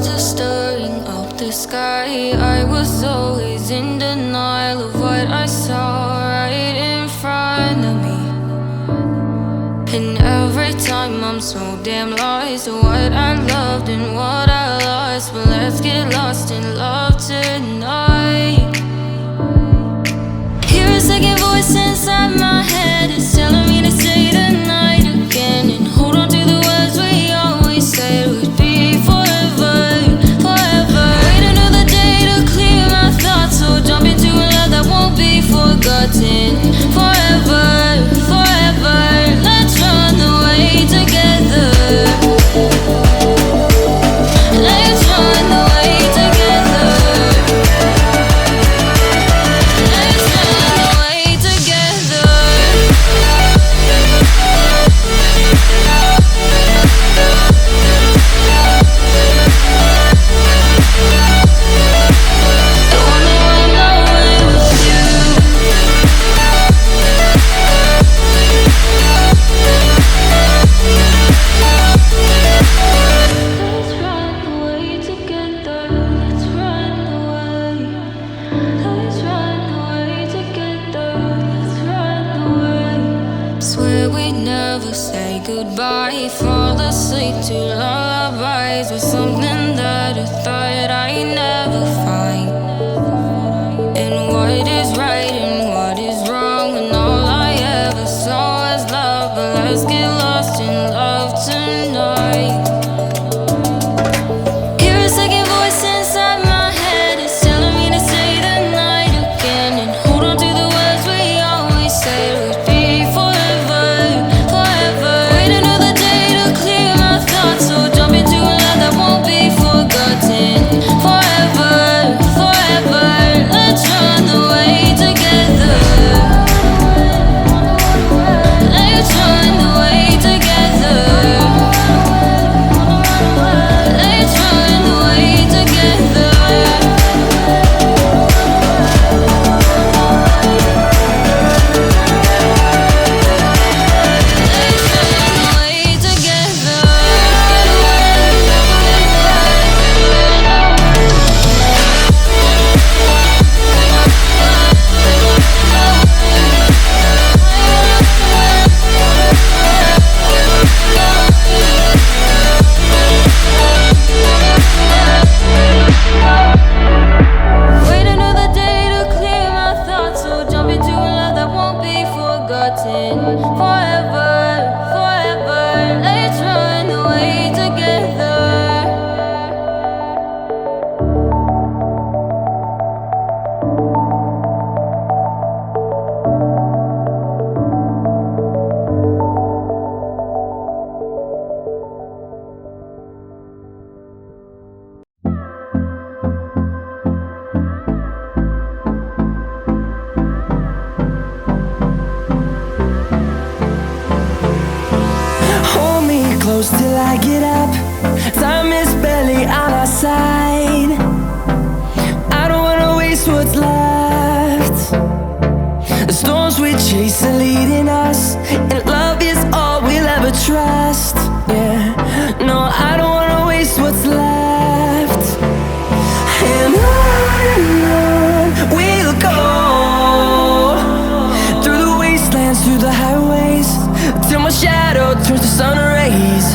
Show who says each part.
Speaker 1: just staring up the sky. I was always in denial of what I saw right in front of me. And every time I'm so damn lost to what I loved and what I lost. But let's get lost in love tonight. Hear a second voice inside my head. It's telling me to stay the night again and hold on to the words we always said would be forever, forever. Wait another day to clear my thoughts, so jump into a love that won't be forgotten. Forever, forever. Let's run away together. Let's run away together. Let's run away together. I wanna run away with you. Let's run away together. Let's run away. Let's run away together. Let's run away. Swear we'd never say goodbye. Fall asleep to lullabies with something that I thought I'd never find. And what is right and what is wrong, and all I ever saw was love. But let's get lost in love tonight. Hear a second voice inside my head. It's telling me to stay the night again and hold on to the words we always said would be forever, forever. Wait another day to clear my thoughts, so jump into a love that won't be forgotten. Forever, forever. Let's run away together. Let's run away together. Let's run away together. Let's run away together. Wait another day to clear my thoughts, so jump into a love that won't be forgotten. Forever, forever. Let's run away together.
Speaker 2: Hold me close till I get up. Time is barely on our side. I don't wanna waste what's left. The storms we chase are leading us, and love is all we'll ever trust. Yeah, no, I don't wanna waste what's left. And on we'll go, through the wastelands, through the highways, till my shadow turns to sun rays.